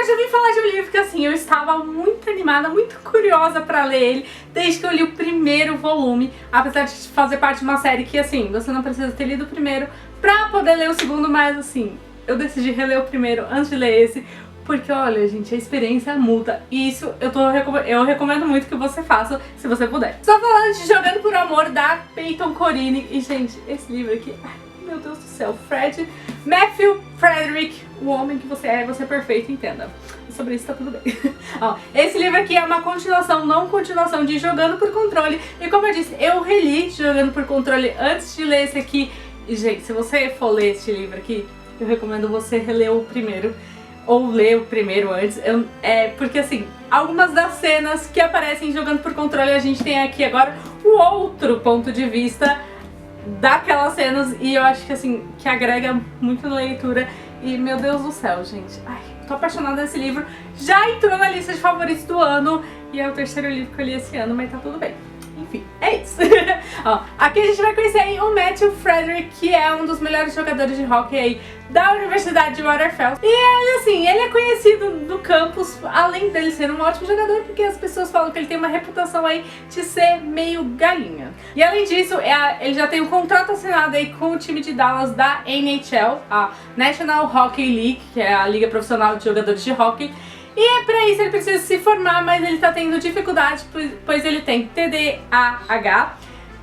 eu já vim falar de um livro que assim, eu estava muito animada, muito curiosa pra ler ele, desde que eu li o primeiro volume, apesar de fazer parte de uma série que assim, você não precisa ter lido o primeiro pra poder ler o segundo, mas assim, eu decidi reler o primeiro antes de ler esse, porque olha, gente, a experiência muda. E isso eu recomendo muito que você faça, se você puder. Só falando de Jogando por Amor, da Peyton Corini. E, gente, esse livro aqui, ai, meu Deus do céu, Matthew Frederick, o homem que você é perfeito, entenda. E sobre isso tá tudo bem. Ó, esse livro aqui é uma continuação, não continuação de Jogando por Controle. E como eu disse, eu reli Jogando por Controle antes de ler esse aqui. E, gente, se você for ler este livro aqui, eu recomendo você reler o primeiro. Ou ler o primeiro antes, porque assim, algumas das cenas que aparecem Jogando por Controle, a gente tem aqui agora o outro ponto de vista daquelas cenas, e eu acho que assim, que agrega muito na leitura, e meu Deus do céu, gente, ai, tô apaixonada nesse livro, já entrou na lista de favoritos do ano, e é o terceiro livro que eu li esse ano, mas tá tudo bem. Enfim, é isso. Ó, aqui a gente vai conhecer aí o Matthew Frederick, que é um dos melhores jogadores de hóquei aí da Universidade de Waterfell. E ele, assim, ele é conhecido no campus, além dele ser um ótimo jogador, porque as pessoas falam que ele tem uma reputação aí de ser meio galinha. E além disso, ele já tem um contrato assinado aí com o time de Dallas da NHL, a National Hockey League, que é a liga profissional de jogadores de hóquei. E para isso ele precisa se formar, mas ele tá tendo dificuldade, pois ele tem TDAH,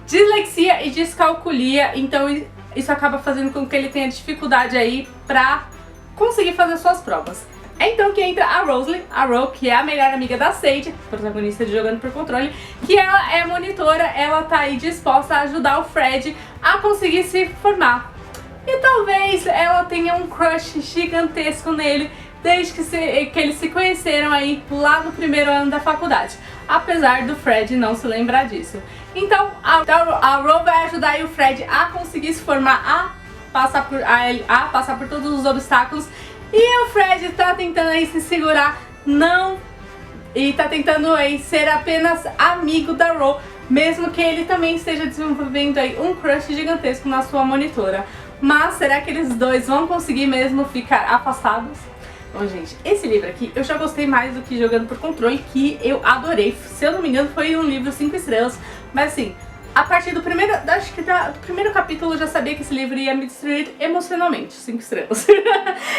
dislexia e descalculia, então isso acaba fazendo com que ele tenha dificuldade aí pra conseguir fazer suas provas. É então que entra a Rosalie, que é a melhor amiga da Sage, protagonista de Jogando por Controle, que ela é monitora, ela tá aí disposta a ajudar o Fred a conseguir se formar. E talvez ela tenha um crush gigantesco nele, desde que eles se conheceram aí lá no primeiro ano da faculdade, apesar do Fred não se lembrar disso. Então a Ro vai ajudar aí o Fred a conseguir se formar, a passar por todos os obstáculos, e o Fred tá tentando aí se segurar, e tá tentando aí ser apenas amigo da Ro, mesmo que ele também esteja desenvolvendo aí um crush gigantesco na sua monitora. Mas será que eles dois vão conseguir mesmo ficar afastados? Bom, gente, esse livro aqui eu já gostei mais do que Jogando por Controle, que eu adorei. Se eu não me engano, foi um livro 5 estrelas, mas assim, a partir do primeiro, acho que do primeiro capítulo eu já sabia que esse livro ia me destruir emocionalmente, 5 estrelas.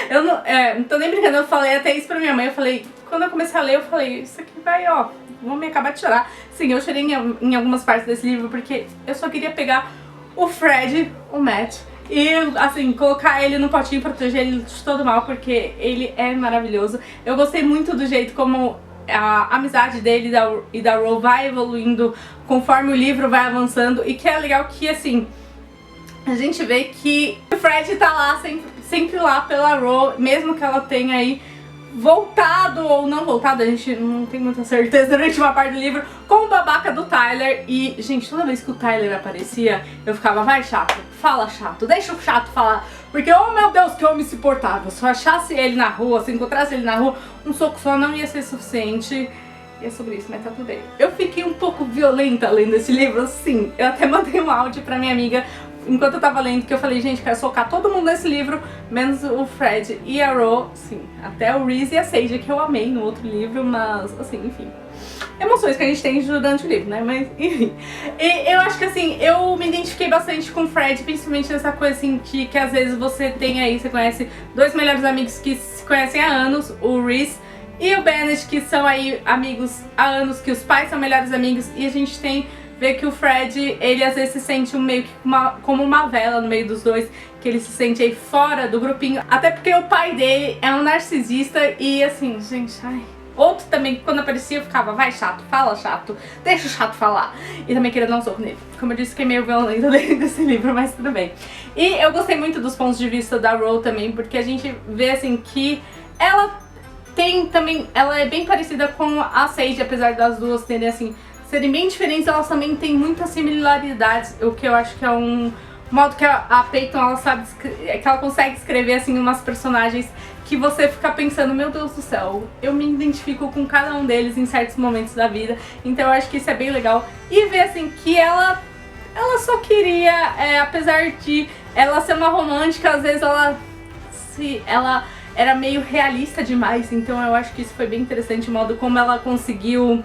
Eu não tô nem brincando, eu falei até isso pra minha mãe, eu falei, quando eu comecei a ler, eu falei, isso aqui vai, ó, vão me acabar de chorar. Sim, eu chorei em algumas partes desse livro, porque eu só queria pegar o Fred, o Matt, e, assim, colocar ele no potinho e proteger ele de todo mal, porque ele é maravilhoso. Eu gostei muito do jeito como a amizade dele e da Ro vai evoluindo conforme o livro vai avançando. E que é legal que, assim, a gente vê que o Fred tá lá, sempre lá pela Ro, mesmo que ela tenha aí voltado ou não voltado, a gente não tem muita certeza durante uma parte do livro, com o babaca do Tyler. E, gente, toda vez que o Tyler aparecia, eu ficava, vai chato, fala chato, deixa o chato falar, porque, oh meu Deus, que homem insuportável. Se eu achasse ele na rua, se encontrasse ele na rua, um soco só não ia ser suficiente. E é sobre isso, mas tá tudo bem. Eu fiquei um pouco violenta lendo esse livro, sim. Eu até mandei um áudio pra minha amiga enquanto eu tava lendo, que eu falei, gente, quero socar todo mundo nesse livro, menos o Fred e a Ro, sim, até o Reese e a Sage, que eu amei no outro livro, mas, assim, enfim, emoções que a gente tem durante o livro, né, mas, enfim. E eu acho que, assim, eu me identifiquei bastante com o Fred, principalmente nessa coisa, assim, que às vezes você tem aí, você conhece dois melhores amigos que se conhecem há anos, o Reese e o Bennett, que são aí amigos há anos, que os pais são melhores amigos, e a gente vê que o Fred, ele às vezes se sente meio que como uma vela no meio dos dois, que ele se sente aí fora do grupinho, até porque o pai dele é um narcisista e assim, gente, ai... Outro também, quando aparecia, eu ficava, vai chato, fala chato, deixa o chato falar. E também queria dar um soco nele. Como eu disse, fiquei meio violenta desse livro, mas tudo bem. E eu gostei muito dos pontos de vista da Ro também, porque a gente vê assim que ela tem também, ela é bem parecida com a Sage, apesar das duas terem assim, serem bem diferentes, elas também têm muitas similaridades, o que eu acho que é um modo que a Peyton, ela sabe, que ela consegue escrever assim umas personagens que você fica pensando, meu Deus do céu, eu me identifico com cada um deles em certos momentos da vida, então eu acho que isso é bem legal. E ver assim que ela só queria, apesar de ela ser uma romântica, às vezes ela era meio realista demais, então eu acho que isso foi bem interessante, o modo como ela conseguiu,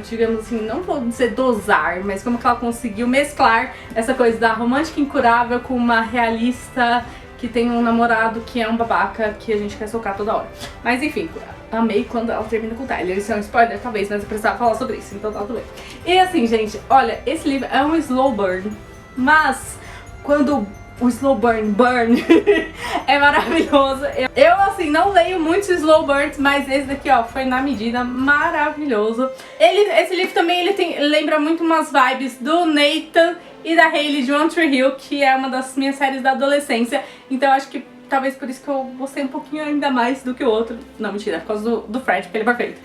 digamos assim, não vou dizer dosar, mas como que ela conseguiu mesclar essa coisa da romântica incurável com uma realista que tem um namorado que é um babaca que a gente quer socar toda hora. Mas enfim, amei quando ela termina com o Tyler. Isso é um spoiler, talvez, mas eu precisava falar sobre isso, então tá tudo bem. E assim, gente, olha, esse livro é um slow burn, mas quando o slow burn é maravilhoso. Eu, assim, não leio muitos slow burns, mas esse daqui, ó, foi na medida, maravilhoso. Esse livro também, ele lembra muito umas vibes do Nathan e da Hayley de One Tree Hill, que é uma das minhas séries da adolescência. Então eu acho que talvez por isso que eu gostei um pouquinho ainda mais do que o outro. Não, mentira, por causa do Fred, porque ele é perfeito.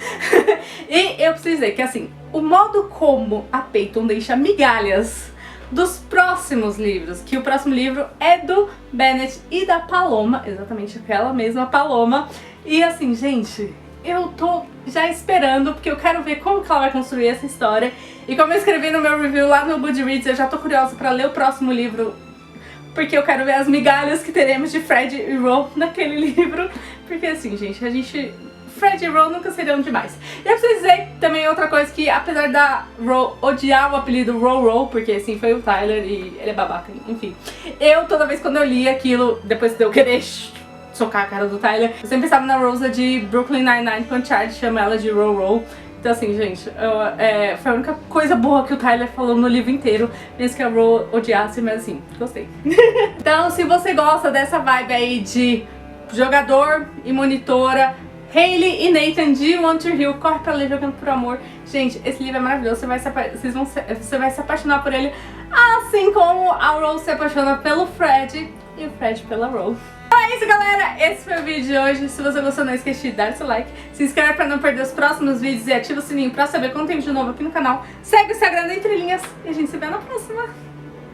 E eu preciso dizer que, assim, o modo como a Peyton deixa migalhas dos próximos livros, que o próximo livro é do Bennett e da Paloma, exatamente aquela mesma Paloma. E assim, gente, eu tô já esperando, porque eu quero ver como que ela vai construir essa história. E como eu escrevi no meu review lá no Goodreads, eu já tô curiosa pra ler o próximo livro, porque eu quero ver as migalhas que teremos de Fred e Ro naquele livro. Porque assim, gente, Fred e Ro nunca seriam demais. E eu preciso dizer também outra coisa, que apesar da Ro odiar o apelido Ro, porque assim, foi o Tyler e ele é babaca, enfim. Eu, toda vez quando eu li aquilo, depois de eu querer socar a cara do Tyler, eu sempre pensava na Rosa de Brooklyn Nine-Nine, quando Charlie chama ela de Ro. Então assim, gente, foi a única coisa boa que o Tyler falou no livro inteiro, mesmo que a Ro odiasse, mas assim, gostei. Então, se você gosta dessa vibe aí de jogador e monitora, Hayley e Nathan de One Tree Hill, corre pra ler Jogando por Amor. Gente, esse livro é maravilhoso, você vai se apaixonar por ele, assim como a Rose se apaixona pelo Fred e o Fred pela Rose. Então é isso, galera, esse foi o vídeo de hoje. Se você gostou, não esqueça de dar seu like, se inscreve pra não perder os próximos vídeos e ativa o sininho pra saber quando tem vídeo novo aqui no canal. Segue o Instagram da Entre Linhas e a gente se vê na próxima.